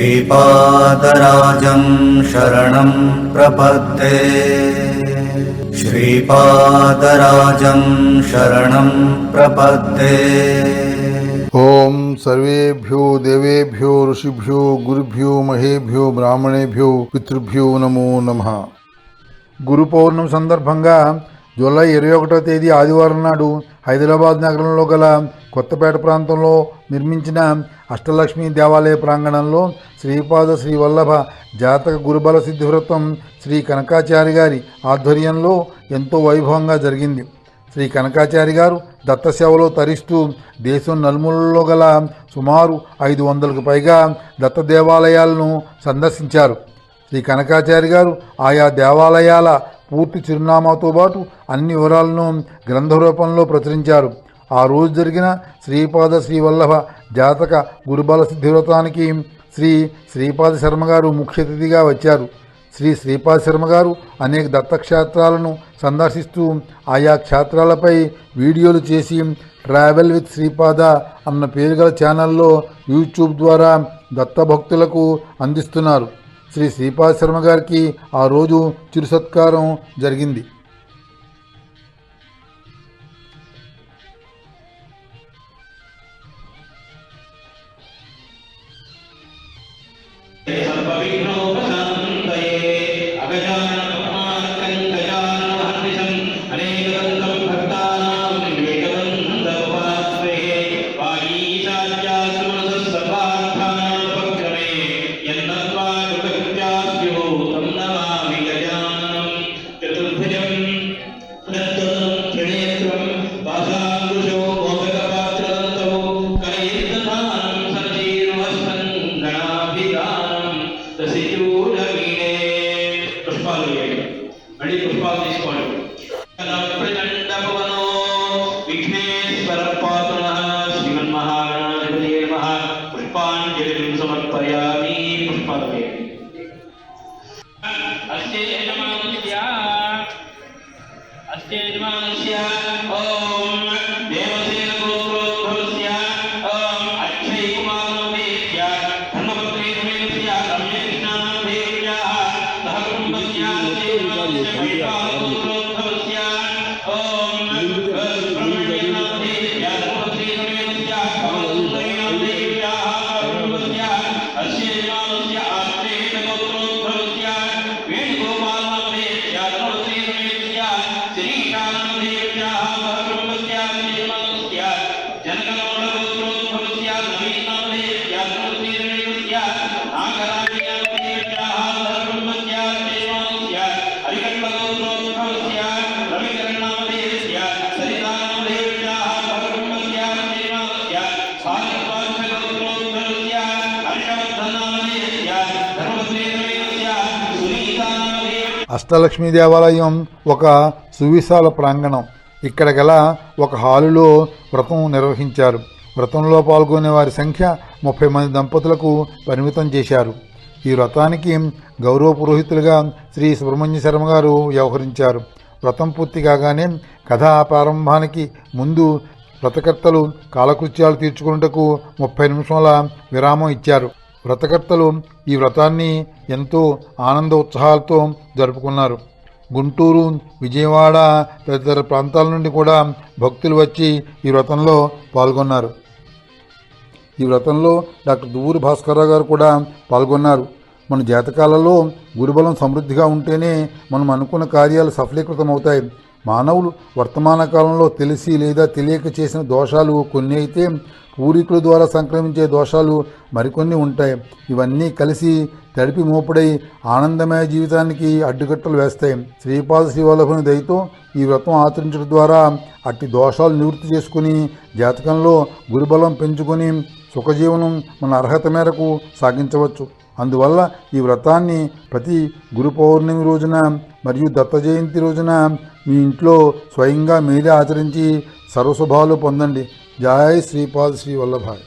श्रीपादराजं शरणं प्रपद्ये। श्रीपादराजं शरणं प्रपद्ये। ओम सर्वेभ्यो देवेभ्यो ऋषिभ्यो गुरुभ्यो महेभ्यो ब्राह्मणेभ्यो पितृभ्यो नमो नमः। గురు పౌర్ణమి సందర్భంగా జూలై 21వ తేదీ ఆదివారం నాడు హైదరాబాద్ నగరంలో గల కొత్తపేట ప్రాంతంలో నిర్మించిన అష్టలక్ష్మి దేవాలయ ప్రాంగణంలో శ్రీపాద శ్రీవల్లభ జాతక గురుబల సిద్ధి వ్రతం శ్రీ కనకాచారి గారి ఆధ్వర్యంలో ఎంతో వైభవంగా జరిగింది. శ్రీ కనకాచారి గారు దత్త సేవలో తరిస్తూ దేశం నలుమూలలో గల సుమారు 500కు పైగా దత్త దేవాలయాలను సందర్శించారు. శ్రీ కనకాచారి గారు ఆయా దేవాలయాల పూర్తి చిరునామాతో పాటు అన్ని వివరాలను గ్రంథ రూపంలో ప్రచురించారు. ఆ రోజు జరిగిన శ్రీపాద శ్రీవల్లభ జాతక గురుబల సిద్ధి వ్రతానికి శ్రీపాద శర్మ గారు ముఖ్య అతిథిగా వచ్చారు. శ్రీపాద శర్మ గారు అనేక దత్తక్షేత్రాలను సందర్శిస్తూ ఆయా క్షేత్రాలపై వీడియోలు చేసి ట్రావెల్ విత్ శ్రీపాద అన్న పేరు గల ఛానల్లో యూట్యూబ్ ద్వారా దత్త భక్తులకు అందిస్తున్నారు. శ్రీపాద శర్మ గారికి ఆ రోజు చిరు సత్కారం జరిగింది. అష్టలక్ష్మి దేవాలయం ఒక సువిశాల ప్రాంగణం. ఇక్కడ గల ఒక హాలులో వ్రతం నిర్వహించారు. వ్రతంలో పాల్గొనే వారి సంఖ్య 30 మంది దంపతులకు పరిమితం చేశారు. ఈ వ్రతానికి గౌరవ పురోహితులుగా శ్రీ సుబ్రహ్మణ్య శర్మ గారు వ్యవహరించారు. వ్రతం పూర్తి కాగానే కథా ప్రారంభానికి ముందు వ్రతకర్తలు కాలకృత్యాలు తీర్చుకున్నటకు 30 నిమిషాల విరామం ఇచ్చారు. వ్రతకర్తలు ఈ వ్రతాన్ని ఎంతో ఆనంద ఉత్సాహాలతో జరుపుకున్నారు. గుంటూరు, విజయవాడ తదితర ప్రాంతాల నుండి కూడా భక్తులు వచ్చి ఈ వ్రతంలో పాల్గొన్నారు. ఈ వ్రతంలో డాక్టర్ దువ్వూరి భాస్కర్రావు గారు కూడా పాల్గొన్నారు. మన జాతకాలలో గురుబలం సమృద్ధిగా ఉంటేనే మనం అనుకున్న కార్యాలు సఫలీకృతమవుతాయి. మానవులు వర్తమాన కాలంలో తెలిసి లేదా తెలియక చేసిన దోషాలు కొన్ని అయితే పూర్వీకుల ద్వారా సంక్రమించే దోషాలు మరికొన్ని ఉంటాయి. ఇవన్నీ కలిసి తడిపి మోపుడై ఆనందమయ జీవితానికి అడ్డుకట్టలు వేస్తాయి. శ్రీపాద శ్రీవల్లభుని దయతో ఈ వ్రతం ఆచరించడం ద్వారా అట్టి దోషాలు నివృత్తి చేసుకుని జాతకంలో గురుబలం పెంచుకొని సుఖజీవనం మన అర్హత మేరకు సాగించవచ్చు. అందువల్ల ఈ వ్రతాన్ని ప్రతి గురు పౌర్ణమి రోజున మరియు దత్త జయంతి రోజున మీ ఇంట్లో స్వయంగా మీరే ఆచరించి సర్వశుభాలు పొందండి. జై శ్రీపాద శ్రీ వల్లభాయ్.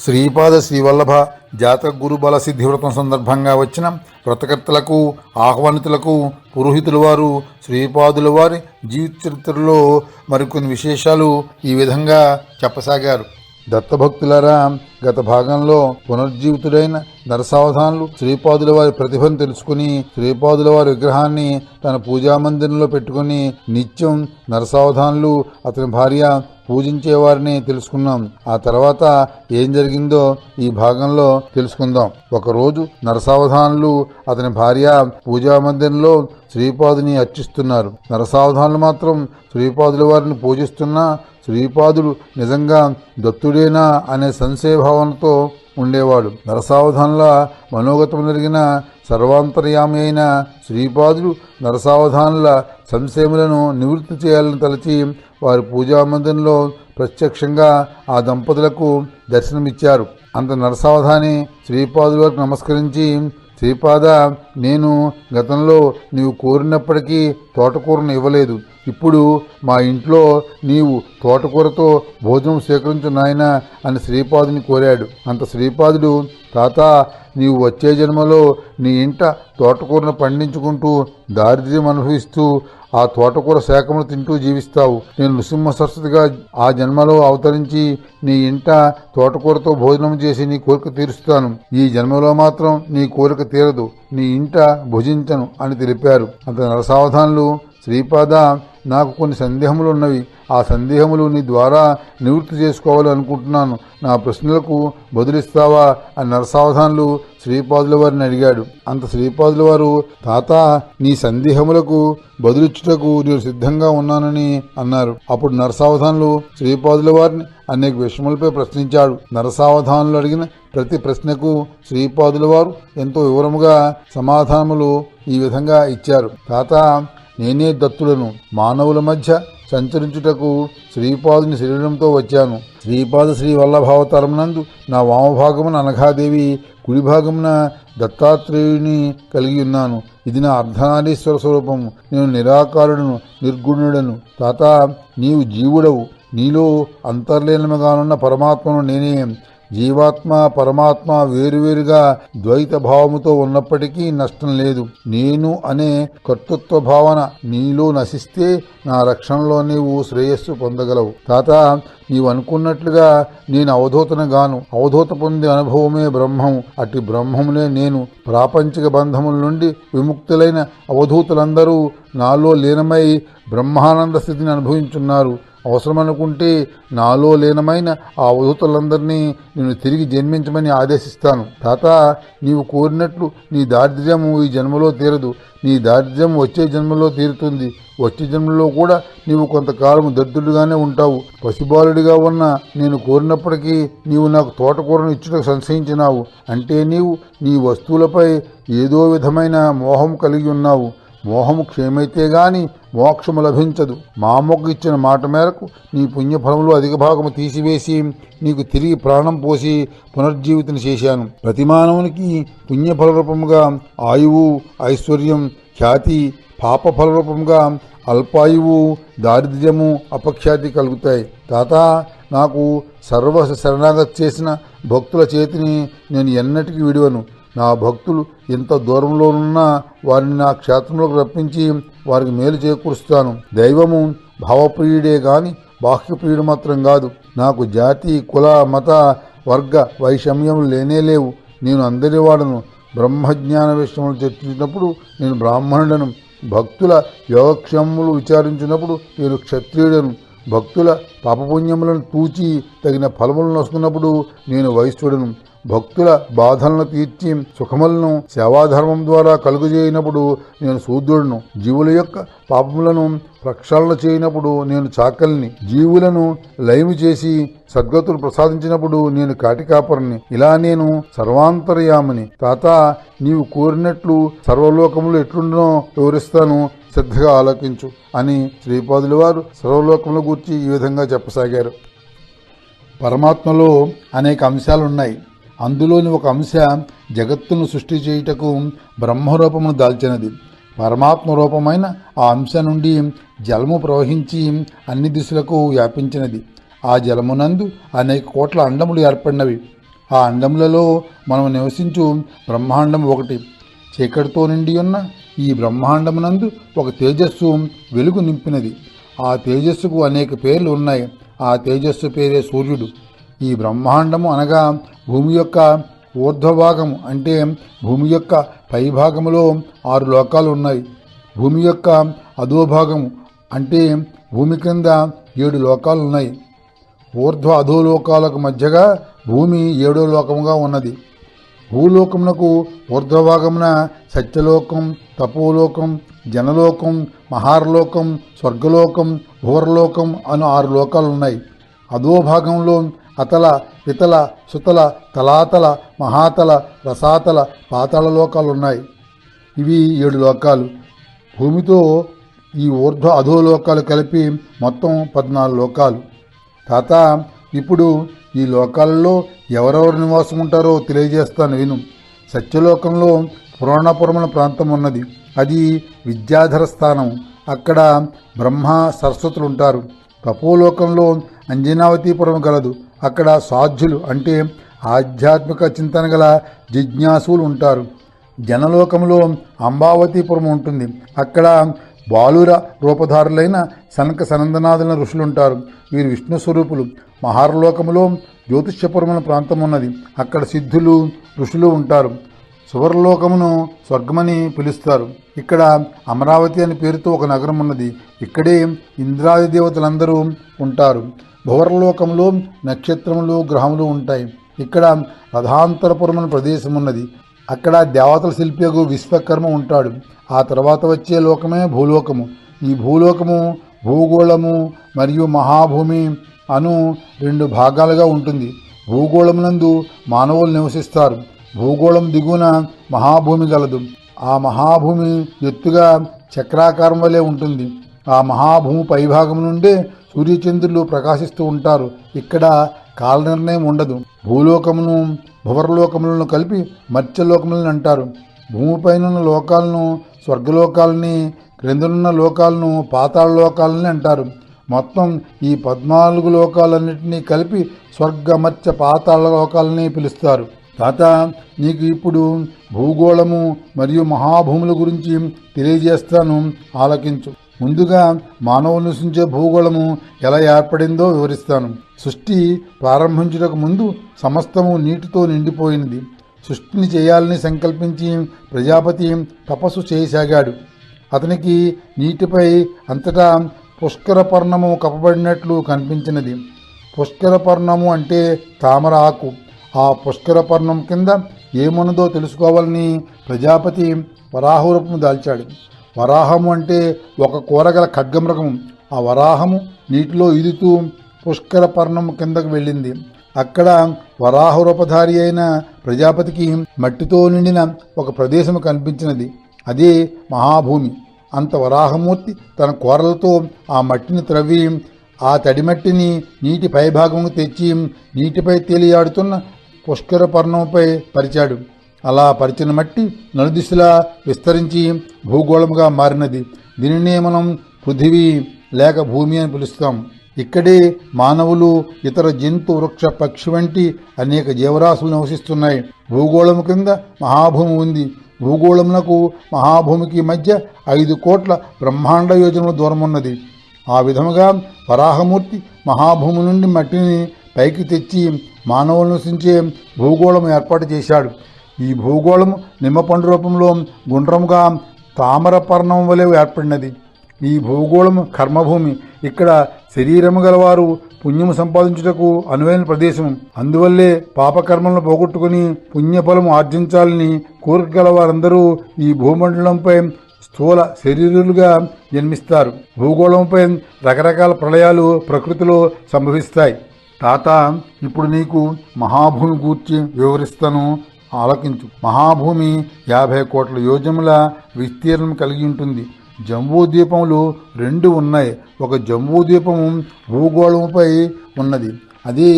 శ్రీపాద శ్రీవల్లభ జాతక గురు బల సిద్ధి వ్రతం సందర్భంగా వచ్చిన వ్రతకర్తలకు ఆహ్వానితులకు పురోహితుల వారు శ్రీపాదుల వారి జీవిత చరిత్రలో మరికొన్ని విశేషాలు ఈ విధంగా చెప్పసాగారు. దత్తభక్తులారా, గత భాగంలో పునర్జీవితుడైన నరసావధానులు శ్రీపాదుల వారి ప్రతిభను తెలుసుకుని శ్రీపాదుల వారి విగ్రహాన్ని తన పూజామందిరంలో పెట్టుకుని నిత్యం నరసావధానులు అతని భార్య పూజించేవారిని తెలుసుకున్నాం. ఆ తర్వాత ఏం జరిగిందో ఈ భాగంలో తెలుసుకుందాం. ఒకరోజు నరసావధానులు అతని భార్య పూజామందిరంలో శ్రీపాదుని అర్చిస్తున్నారు. నరసావధానులు మాత్రం శ్రీపాదుల వారిని పూజిస్తున్నా శ్రీపాదుడు నిజంగా దత్తుడేనా అనే సంశయభావనతో ఉండేవాడు. నరసావధానుల మనోగతం జరిగిన సర్వాంతర్యామి అయిన శ్రీపాదుడు నరసావధానుల సంశయములను నివృత్తి చేయాలని తలచి వారి పూజామందిరంలో ప్రత్యక్షంగా ఆ దంపతులకు దర్శనమిచ్చారు. అంత నరసావధాని శ్రీపాదుల వారికి నమస్కరించి, శ్రీపాద, నేను గతంలో నీవు కోరినప్పటికీ తోటకూరను ఇవ్వలేదు. ఇప్పుడు మా ఇంట్లో నీవు తోటకూరతో భోజనం స్వీకరించు నాయనా అని శ్రీపాదుని కోరాడు. అంత శ్రీపాదుడు, తాత, నీవు వచ్చే జన్మలో నీ ఇంట తోటకూరను పండించుకుంటూ దారిద్ర్యం అనుభవిస్తూ ఆ తోటకూర శాఖములు తింటూ జీవిస్తావు. నేను నృసింహ సరస్వతిగా ఆ జన్మలో అవతరించి నీ ఇంట తోటకూరతో భోజనం చేసి నీ కోరిక తీరుస్తాను. ఈ జన్మలో మాత్రం నీ కోరిక తీరదు, నీ ఇంట భుజించను అని తెలిపారు. అంత నరసావధానులు, శ్రీపాద, నాకు కొన్ని సందేహములు ఉన్నవి. ఆ సందేహములు నీ ద్వారా నివృత్తి చేసుకోవాలి అనుకుంటున్నాను. నా ప్రశ్నలకు బదులిస్తావా అని నరసావధానులు శ్రీపాదుల వారిని అడిగాడు. అంత శ్రీపాదుల వారు, తాత, నీ సందేహములకు బదులిచ్చుటకు నేను సిద్ధంగా ఉన్నానని అన్నారు. అప్పుడు నరసావధానులు శ్రీపాదుల వారిని అనేక విషయములపై ప్రశ్నించాడు. నరసావధానులు అడిగిన ప్రతి ప్రశ్నకు శ్రీపాదుల వారు ఎంతో వివరముగా సమాధానములు ఈ విధంగా ఇచ్చారు. తాత, నేనే దత్తుడను. మానవుల మధ్య సంచరించుటకు శ్రీపాదుని శరీరంతో వచ్చాను. శ్రీపాద శ్రీ వల్లభావతారమునందు నా వామభాగమున అనఘాదేవి, కుడి భాగమున దత్తాత్రేయుని కలిగి ఉన్నాను. ఇది నా అర్ధనారీశ్వర స్వరూపము. నేను నిరాకారుడను, నిర్గుణుడను. తాత, నీవు జీవుడవు. నీలో అంతర్లీనముగానున్న పరమాత్మను నేనే. జీవాత్మ పరమాత్మ వేరువేరుగా ద్వైత భావముతో ఉన్నప్పటికీ నష్టం లేదు. నేను అనే కర్తృత్వ భావన నీలో నశిస్తే నా రక్షణలో నీవు శ్రేయస్సు పొందగలవు. తాత, నీవు అనుకున్నట్లుగా నేను అవధూతనగాను. అవధూత పొందే అనుభవమే బ్రహ్మం. అట్టి బ్రహ్మమునే నేను. ప్రాపంచిక బంధముల నుండి విముక్తులైన అవధూతులందరూ నాలో లీనమై బ్రహ్మానంద స్థితిని అనుభవించున్నారు. అవసరమనుకుంటే నాలో లీనమైన ఆ అవధూతులందరినీ నేను తిరిగి జన్మించమని ఆదేశిస్తాను. తాత, నీవు కోరినట్లు నీ దారిద్ర్యము ఈ జన్మలో తీరదు. నీ దారిద్ర్యం వచ్చే జన్మలో తీరుతుంది. వచ్చే జన్మలో కూడా నీవు కొంతకాలం దరిద్రుడిగానే ఉంటావు. పసిబాలుడిగా ఉన్న నేను కోరినప్పటికీ నీవు నాకు తోటకూరను ఇచ్చుటకు సంశయించినావు. అంటే నీవు నీ వస్తువులపై ఏదో విధమైన మోహం కలిగి ఉన్నావు. మోహము క్షేమైతే గాని మోక్షము లభించదు. మా అమ్మకు ఇచ్చిన మాట మేరకు నీ పుణ్యఫలములో అధిక భాగము తీసివేసి నీకు తిరిగి ప్రాణం పోసి పునర్జీవితం చేశాను. ప్రతి మానవునికి పుణ్యఫల రూపముగా ఆయువు, ఐశ్వర్యం, ఖ్యాతి, పాప ఫలరూపంగా అల్పాయువు, దారిద్ర్యము, అపఖ్యాతి కలుగుతాయి. తాత, నాకు సర్వ శరణాగతి చేసిన భక్తుల చేతిని నేను ఎన్నటికీ విడివను. నా భక్తులు ఎంత దూరంలోనున్నా వారిని నా క్షేత్రంలోకి రప్పించి వారికి మేలు చేకూరుస్తాను. దైవము భావప్రియుడే గాని బాహ్యప్రియుడు మాత్రం కాదు. నాకు జాతి, కుల, మత, వర్గ వైషమ్యములు లేనేలేవు. నేను అందరి వాడను. బ్రహ్మజ్ఞాన విషయములు చర్చించినప్పుడు నేను బ్రాహ్మణుడను. భక్తుల యోగక్షేమములు విచారించినప్పుడు నేను క్షత్రియుడను. భక్తుల పాపపుణ్యములను తూచి తగిన ఫలములను వస్తున్నప్పుడు నేను వైశ్యుడను. భక్తుల బాధలను తీర్చి సుఖములను సేవాధర్మం ద్వారా కలుగజేయనప్పుడు నేను శూద్రుడును. జీవుల యొక్క పాపములను ప్రక్షాళన చేయనప్పుడు నేను చాకలిని. జీవులను లయము చేసి సద్గతులు ప్రసాదించినప్పుడు నేను కాటికాపరిని. ఇలా నేను సర్వాంతర్యామిని. తాత, నీవు కోరినట్లు సర్వలోకములు ఎట్లుండనో వివరిస్తాను, శ్రద్ధగా ఆలోకించు అని శ్రీపాదుల వారు సర్వలోకముల గూర్చి ఈ విధంగా చెప్పసాగారు. పరమాత్మలో అనేక అంశాలున్నాయి. అందులోని ఒక అంశ జగత్తును సృష్టి చేయుటకు బ్రహ్మరూపమును దాల్చినది. పరమాత్మ రూపమైన ఆ అంశ నుండి జలము ప్రవహించి అన్ని దిశలకు వ్యాపించినది. ఆ జలమునందు అనేక కోట్ల అండములు ఏర్పడినవి. ఆ అండములలో మనం నివసించు బ్రహ్మాండం ఒకటి. చీకటితో నిండి ఉన్న ఈ బ్రహ్మాండమునందు ఒక తేజస్సు వెలుగు నింపినది. ఆ తేజస్సుకు అనేక పేర్లు ఉన్నాయి. ఆ తేజస్సు పేరే సూర్యుడు. ఈ బ్రహ్మాండము అనగా భూమి యొక్క ఊర్ధ్వభాగము, అంటే భూమి యొక్క పైభాగములో 6 లోకాలు ఉన్నాయి. భూమి యొక్క అధోభాగము అంటే భూమి క్రింద 7 లోకాలు ఉన్నాయి. ఊర్ధ్వ అధోలోకాలకు మధ్యగా భూమి 7వ లోకముగా ఉన్నది. భూలోకమునకు ఊర్ధ్వభాగమున సత్యలోకం, తపోలోకం, జనలోకం, మహార్లోకం, స్వర్గలోకం, భూవర్లోకం అను 6 లోకాలున్నాయి. అధోభాగంలో అతల, వితల, సుతల, తలాతల, మహాతల, రసాతల, పాతాళ లోకాలున్నాయి. ఇవి 7 లోకాలు. భూమితో ఈ ఊర్ధ్వ అధోలోకాలు కలిపి మొత్తం 14 లోకాలు. తాత, ఇప్పుడు ఈ లోకాలలో ఎవరెవరు నివాసం ఉంటారో తెలియజేస్తాను విను. సత్యలోకంలో పురాణపురమున ప్రాంతం ఉన్నది. అది విద్యాధర స్థానం. అక్కడ బ్రహ్మ సరస్వతులు ఉంటారు. తపోలోకంలో అంజనావతీపురం గలదు. అక్కడ సాధ్యులు అంటే ఆధ్యాత్మిక చింతన గల జిజ్ఞాసులు ఉంటారు. జనలోకంలో అంబావతీపురం ఉంటుంది. అక్కడ బాలుర రూపధారులైన సనక సనందనాథుల ఋషులుంటారు. వీరు విష్ణు స్వరూపులు. మహార్లోకములో జ్యోతిష్యపురమున ప్రాంతం ఉన్నది. అక్కడ సిద్ధులు, ఋషులు ఉంటారు. సువర్లోకమును స్వర్గమని పిలుస్తారు. ఇక్కడ అమరావతి అనే పేరుతో ఒక నగరం ఉన్నది. ఇక్కడే ఇంద్రాది దేవతలందరూ ఉంటారు. భువర్లోకంలో నక్షత్రములు, గ్రహములు ఉంటాయి. ఇక్కడ రథాంతరపురం అనే ప్రదేశం ఉన్నది. అక్కడ దేవతల శిల్పియగు విశ్వకర్మ ఉంటాడు. ఆ తర్వాత వచ్చే లోకమే భూలోకము. ఈ భూలోకము భూగోళము మరియు మహాభూమి అను 2 భాగాలుగా ఉంటుంది. భూగోళమునందు మానవులు నివసిస్తారు. భూగోళం దిగువన మహాభూమి గలదు. ఆ మహాభూమి ఎత్తుగా చక్రాకారం వలె ఉంటుంది. ఆ మహాభూమి పైభాగం నుండే సూర్యచంద్రులు ప్రకాశిస్తూ ఉంటారు. ఇక్కడ కాల నిర్ణయం ఉండదు. భూలోకమును, భువర్లోకములను కలిపి మత్స్యలోకములను అంటారు. భూమిపైన లోకాలను స్వర్గలోకాలని, క్రిందనున్న లోకాలను పాతాళ లోకాలని అంటారు. మొత్తం ఈ 14 లోకాలన్నింటినీ కలిపి స్వర్గ, మత్స్య, పాతాళ లోకాలని పిలుస్తారు. తాత, నీకు ఇప్పుడు భూగోళము మరియు మహాభూముల గురించి తెలియజేస్తాను, ఆలకించు. ముందుగా మానవులు నివసించే భూగోళము ఎలా ఏర్పడిందో వివరిస్తాను. సృష్టి ప్రారంభించుటకు ముందు సమస్తము నీటితో నిండిపోయినది. సృష్టిని చేయాలని సంకల్పించి ప్రజాపతి తపస్సు చేయసాగాడు. అతనికి నీటిపై అంతటా పుష్కరపర్ణము కప్పబడినట్లు కనిపించినది. పుష్కరపర్ణము అంటే తామర ఆకు. ఆ పుష్కరపర్ణం కింద ఏమున్నదో తెలుసుకోవాలని ప్రజాపతి వరాహరూపము దాల్చాడు. వరాహము అంటే ఒక కూరగల ఖడ్గమృగము. ఆ వరాహము నీటిలో ఈదుతూ పుష్కరపర్ణము కిందకు వెళ్ళింది. అక్కడ వరాహరూపధారి అయిన ప్రజాపతికి మట్టితో నిండిన ఒక ప్రదేశము కనిపించినది. అదే మహాభూమి. అంత వరాహమూర్తి తన కూరలతో ఆ మట్టిని త్రవ్వి ఆ తడిమట్టిని నీటి పైభాగమును తెచ్చి నీటిపై తేలియాడుతున్న పుష్కరపర్ణముపై పరిచాడు. అలా పరిచిన మట్టి నలుదిశలా విస్తరించి భూగోళముగా మారినది. దీనినే మనం పృథివీ లేక భూమి అని పిలుస్తాం. ఇక్కడే మానవులు, ఇతర జంతు, వృక్ష, పక్షి వంటి అనేక జీవరాశులు నివసిస్తున్నాయి. భూగోళము కింద మహాభూమి ఉంది. భూగోళమునకు మహాభూమికి మధ్య 5 కోట్ల బ్రహ్మాండ యోజనల దూరం ఉన్నది. ఆ విధముగా వరాహమూర్తి మహాభూమి నుండి మట్టిని పైకి తెచ్చి మానవులు నివసించే భూగోళం ఏర్పాటు చేశాడు. ఈ భూగోళము నిమ్మపండు రూపంలో గుండ్రముగా తామరపర్ణం వలె ఏర్పడినది. ఈ భూగోళము కర్మభూమి. ఇక్కడ శరీరము గలవారు పుణ్యము సంపాదించుటకు అనువైన ప్రదేశం. అందువల్లే పాపకర్మలను పోగొట్టుకుని పుణ్యఫలము ఆర్జించాలని కోరిక గలవారందరూ ఈ భూమండలంపై స్థూల శరీరులుగా జన్మిస్తారు. భూగోళంపై రకరకాల ప్రళయాలు ప్రకృతిలో సంభవిస్తాయి. తాత, ఇప్పుడు నీకు మహాభూమి గూర్చి వివరిస్తాను, ఆలకించు. మహాభూమి 50 కోట్ల యోజముల విస్తీర్ణం కలిగి ఉంటుంది. జంబూద్వీపములు 2 ఉన్నాయి. ఒక జంబూద్వీపము భూగోళముపై ఉన్నది. అది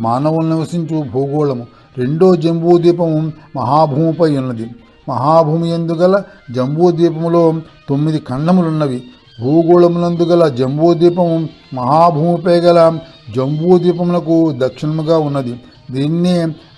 మానవులు నివసించు భూగోళము. రెండో జంబూద్వీపము మహాభూమిపై ఉన్నది. మహాభూమి యందుగల జంబూద్వీపములో 9 ఖండములున్నవి. భూగోళమునందుగల జంబూద్వీపము మహాభూమిపై గల జంబూద్వీపములకు దక్షిణముగా ఉన్నది. దీన్నే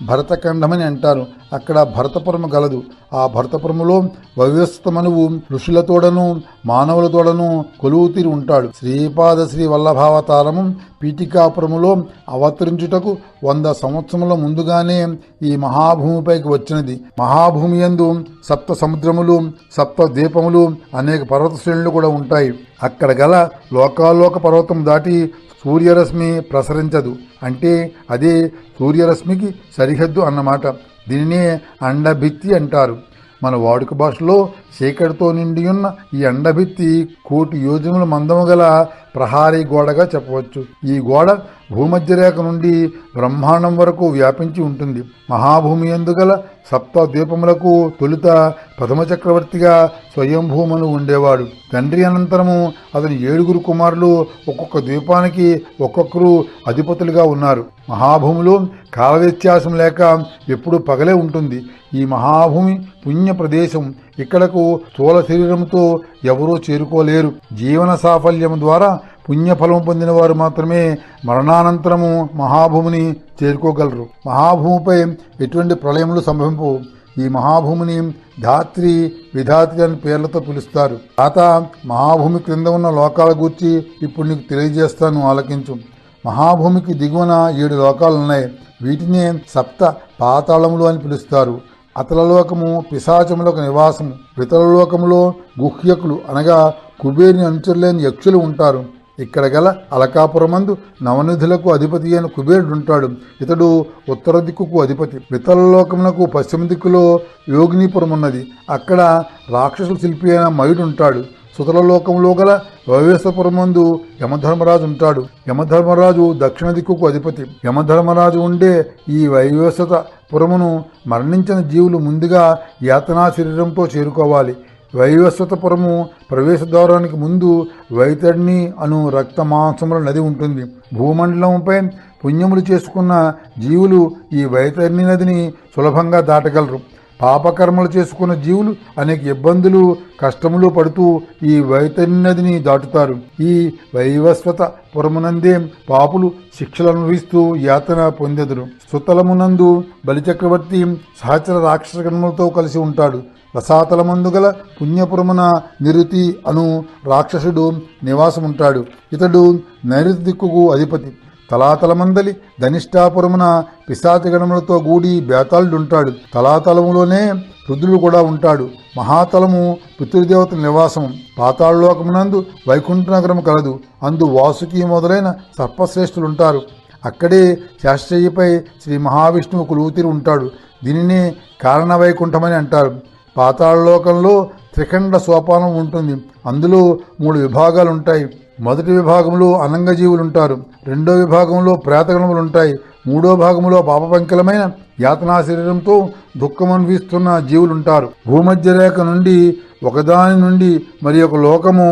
భరతఖండమని అంటారు. అక్కడ భరతపురము గలదు. ఆ భరతపురములో వ్యవస్థమనువు ఋషులతోడను మానవులతోడను కొలువుతీరి ఉంటాడు. శ్రీపాద శ్రీ వల్లభావతారము పీఠికాపురములో అవతరించుటకు 100 సంవత్సరముల ముందుగానే ఈ మహాభూమిపైకి వచ్చినది. మహాభూమి యందు 7 సముద్రములు, 7 ద్వీపములు, అనేక పర్వత శ్రేణులు కూడా ఉంటాయి. అక్కడ గల లోకాలోక పర్వతం దాటి సూర్యరశ్మి ప్రసరించదు. అంటే అదే సూర్యరశ్మికి సరిహద్దు అన్నమాట. దీనినే అండభిత్తి అంటారు. మన వాడుక భాషలో చీకటితో నిండియున్న ఈ అండభిత్తి 1,000,000 యోజనముల మందము గల ప్రహారీ గోడగా చెప్పవచ్చు. ఈ గోడ భూమధ్యరేఖ నుండి బ్రహ్మాండం వరకు వ్యాపించి ఉంటుంది. మహాభూమి యందు గల 7 ద్వీపములకు తొలుత ప్రథమ చక్రవర్తిగా స్వయంభూమను ఉండేవాడు. తండ్రి అనంతరము అతని 7 కుమారులు ఒక్కొక్క ద్వీపానికి ఒక్కొక్కరు అధిపతులుగా ఉన్నారు. మహాభూమిలో కాల వ్యత్యాసం లేక ఎప్పుడూ పగలే ఉంటుంది. ఈ మహాభూమి పుణ్య ప్రదేశం. ఇక్కడకు స్థూల శరీరంతో ఎవరూ చేరుకోలేరు. జీవన సాఫల్యం ద్వారా పుణ్యఫలం పొందిన వారు మాత్రమే మరణానంతరము మహాభూమిని చేరుకోగలరు. మహాభూమిపై ఎటువంటి ప్రళయములు సంభవింపవు. ఈ మహాభూమిని ధాత్రి, విధాత్రి అని పేర్లతో పిలుస్తారు. తాత, మహాభూమి క్రింద ఉన్న లోకాల గూర్చి ఇప్పుడు నీకు తెలియజేస్తాను, ఆలకించు. మహాభూమికి దిగువన 7 లోకాలున్నాయి. వీటినే 7 పాతాళములు అని పిలుస్తారు. అతలలోకము పిశాచములకు నివాసము. పితలలోకములో గుహ్యకులు అనగా కుబేరుని అనుచరులైన యక్షులు ఉంటారు. ఇక్కడ గల అలకాపురమందు నవనిధులకు అధిపతి అయిన కుబేరుడుంటాడు. ఇతడు ఉత్తర దిక్కుకు అధిపతి. పితలలోకమునకు పశ్చిమ దిక్కులో యోగినీపురం ఉన్నది. అక్కడ రాక్షసుల శిల్పి అయిన మయుడుంటాడు. సుతలలోకంలో గల వైవేశపురమందు యమధర్మరాజు ఉంటాడు. యమధర్మరాజు దక్షిణ దిక్కుకు అధిపతి. యమధర్మరాజు ఉండే ఈ వైవేశత పురమును మరణించిన జీవులు ముందుగా యాతనా శరీరంతో చేరుకోవాలి. వైవస్వతపురము ప్రవేశద్వారానికి ముందు వైతరిణి అను రక్తమాంసముల నది ఉంటుంది. భూమండలంపై పుణ్యములు చేసుకున్న జీవులు ఈ వైతరిణి నదిని సులభంగా దాటగలరు. పాపకర్మలు చేసుకున్న జీవులు అనేక ఇబ్బందులు, కష్టములు పడుతూ ఈ వైతరిణి నదిని దాటుతారు. ఈ వైవస్వత పురమునందే పాపులు శిక్షలు అనుభవిస్తూ యాతన పొందెదరు. సుతలమునందు బలిచక్రవర్తి సహచర రాక్షసగణములతో కలిసి ఉంటాడు. రసాతలమందు గల పుణ్యపురమున నిరుతి అను రాక్షసుడు నివాసముంటాడు. ఇతడు నైరుతి దిక్కుకు అధిపతి. తలాతలమందలి ధనిష్టాపురమున పిశాచగణములతో గూడి బేతాళుడుంటాడు. తలాతలములోనే రుద్రుడు కూడా ఉంటాడు. మహాతలము పితృదేవతల నివాసము. పాతాళలోకమునందు వైకుంఠ నగరము కలదు. అందు వాసుకి మొదలైన సర్పశ్రేష్ఠులుంటారు. అక్కడే శాస్త్రయ్యపై శ్రీ మహావిష్ణువు కొలువుతీరి ఉంటాడు. దీనినే కారణ వైకుంఠమని అంటారు. పాతాళలోకంలో త్రిఖండ సోపానం ఉంటుంది. అందులో 3 విభాగాలు ఉంటాయి. మొదటి విభాగంలో అనంగజీవులుంటారు. రెండో విభాగంలో ప్రేతగణములుంటాయి. మూడో భాగంలో పాపపంకిలమైన యాతనా శరీరంతో దుఃఖమనుభవిస్తున్న జీవులుంటారు. భూమధ్యరేఖ నుండి ఒకదాని నుండి మరి ఒక లోకము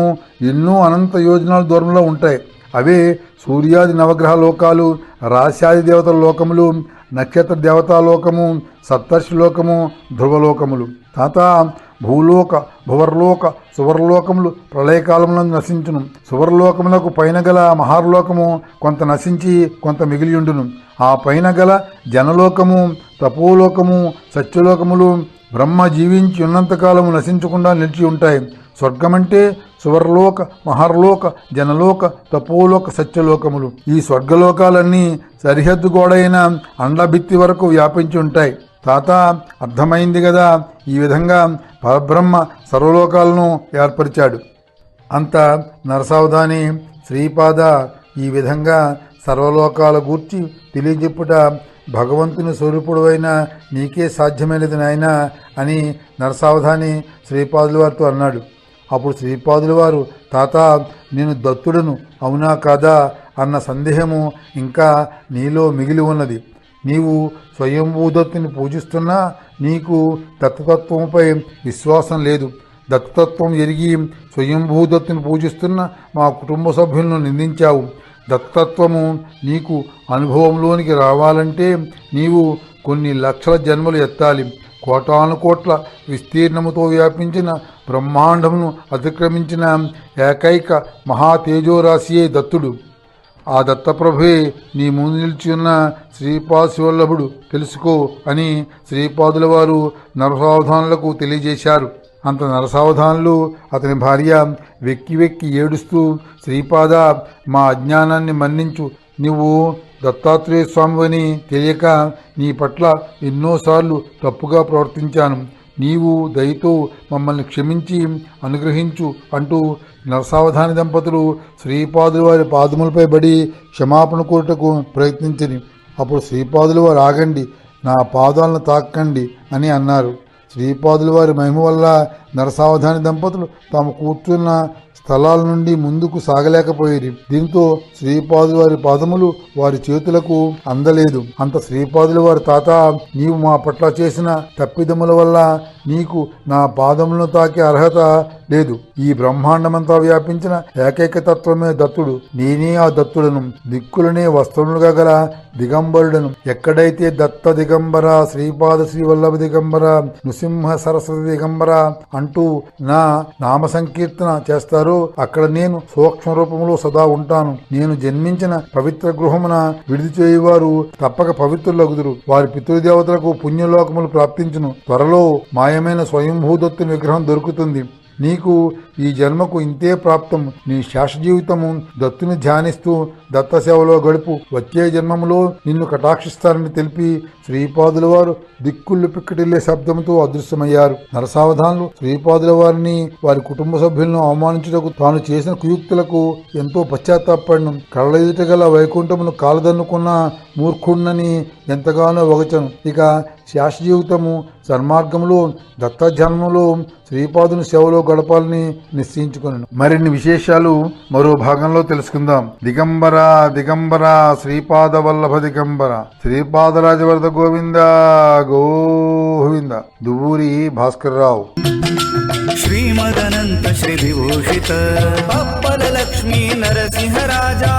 ఎన్నో అనంత యోజనాల దూరంలో ఉంటాయి. అవే సూర్యాది నవగ్రహ లోకాలు, రాశ్యాది దేవతల లోకములు, నక్షత్ర దేవతాలోకము, సప్తర్షి లోకము, ధ్రువలోకములు. తాత, భూలోక, భువర్లోక, సువర్లోకములు ప్రళయకాలంలో నశించును. సువర్లోకములకు పైన గల మహార్లోకము కొంత నశించి కొంత మిగిలియుండును. ఆ పైన గల జనలోకము, తపోలోకము, సత్యలోకములు బ్రహ్మ జీవించి ఉన్నంతకాలము నశించకుండా నిలిచి ఉంటాయి. స్వర్గమంటే సువర్లోక, మహర్లోక, జనలోక, తపోలోక, సత్యలోకములు. ఈ స్వర్గలోకాలన్నీ సరిహద్దు గోడైన అండభిత్తి వరకు వ్యాపించి ఉంటాయి. తాత, అర్థమైంది కదా, ఈ విధంగా పరబ్రహ్మ సర్వలోకాలను ఏర్పరిచాడు. అంత నరసావధాని శ్రీపాద, ఈ విధంగా సర్వలోకాల గూర్చి తెలియజెప్పుట భగవంతుని స్వరూపుడు అయిన నీకే సాధ్యమైనది నాయనా అని నరసావధాని శ్రీపాదుల వారితో అన్నాడు. అప్పుడు శ్రీపాదుల వారు, తాత, నేను దత్తుడను అవునా కాదా అన్న సందేహము ఇంకా నీలో మిగిలి ఉన్నది. నీవు స్వయంభూదత్తుని పూజిస్తున్నా నీకు దత్తతత్వంపై విశ్వాసం లేదు. దత్తతత్వం ఎరిగి స్వయంభూదత్తుని పూజిస్తున్న మా కుటుంబ సభ్యులను నిందించావు. దత్తతత్వము నీకు అనుభవంలోనికి రావాలంటే నీవు కొన్ని లక్షల జన్మలు ఎత్తాలి. కోటానుకోట్ల విస్తీర్ణముతో వ్యాపించిన బ్రహ్మాండమును అతిక్రమించిన ఏకైక మహాతేజోరాశియే దత్తుడు. ఆ దత్తప్రభువే నీ ముందు నిలిచి ఉన్న శ్రీపాద శివల్లభుడు తెలుసుకో అని శ్రీపాదుల వారు నరసావధానులకు తెలియజేశారు. అంత నరసావధానులు అతని భార్య వెక్కి వెక్కి ఏడుస్తూ, శ్రీపాద, మా అజ్ఞానాన్ని మన్నించు, నువ్వు దత్తాత్రేయ స్వామివని తెలియక నీ పట్ల ఎన్నోసార్లు తప్పుగా ప్రవర్తించాను, నీవు దయతో మమ్మల్ని క్షమించి అనుగ్రహించు అంటూ నరసావధాని దంపతులు శ్రీపాదుల వారి పాదములపై పడి క్షమాపణ కోరుటకు ప్రయత్నించింది. అప్పుడు శ్రీపాదుల వారు, ఆగండి, నా పాదాలను తాకండి అని అన్నారు. శ్రీపాదుల వారి మహిమ వల్ల నరసావధాని దంపతులు తాము కూర్చున్న స్థలాల నుండి ముందుకు సాగలేకపోయేది. దీంతో శ్రీపాదుల వారి పాదములు వారి చేతులకు అందలేదు. అంత శ్రీపాదుల వారి, తాత, నీవు మా పట్ల చేసిన తప్పిదముల వల్ల నీకు నా పాదములను తాకే అర్హత లేదు. ఈ బ్రహ్మాండమంతా వ్యాపించిన ఏకైక తత్వమే దత్తుడు. నేనే ఆ దత్తుడను, దిక్కులనే వస్త్రములుగా గల దిగంబరుడను. ఎక్కడైతే దత్త దిగంబర, శ్రీపాద శ్రీవల్లభ దిగంబర, నృసింహ సరస్వతి దిగంబర అంటూ నా నామ సంకీర్తన చేస్తారో అక్కడ నేను సూక్ష్మ రూపంలో సదా ఉంటాను. నేను జన్మించిన పవిత్ర గృహమున విడిది చేయువారు తప్పక పవిత్రులగుదురు. వారి పితృదేవతలకు పుణ్యలోకములు ప్రాప్తించును. త్వరలో మాయమైన స్వయంభూదత్తుని విగ్రహం దొరుకుతుంది. నీకు ఈ జన్మకు ఇంతే ప్రాప్తం. నీ శేష జీవితము దత్తుని ధ్యానిస్తూ దత్త సేవలో గడుపు. వచ్చే జన్మములో నిన్ను కటాక్షిస్తారని తెలిపి శ్రీపాదుల వారు దిక్కుళ్ళు పిక్కటిల్లే శబ్దంతో అదృశ్యమయ్యారు. నరసావధానులు శ్రీపాదుల వారిని, వారి కుటుంబ సభ్యులను అవమానించుటకు తాను చేసిన కుయుక్తులకు ఎంతో పశ్చాత్తాపడిన. కళ్ళ ఎదుట గల వైకుంఠమును కాలదన్నుకున్న మూర్ఖుణ్ణని ఎంతగానో వగచను. ఇక శేష జీవితము సన్మార్గంలో దత్తజన్మలో శ్రీపాదుని సేవలో గడపాలని నిశ్చయించుకున్నాను. మరిన్ని విశేషాలు మరో భాగంలో తెలుసుకుందాం. దిగంబర దిగంబర శ్రీపాద వల్లభ దిగంబర, శ్రీపాదరాజవరద గోవింద గోవింద. దువ్వూరి భాస్కర్రావు. శ్రీమదనంత శ్రీ విభూషిత పప్పల లక్ష్మీ నరసింహ రాజా.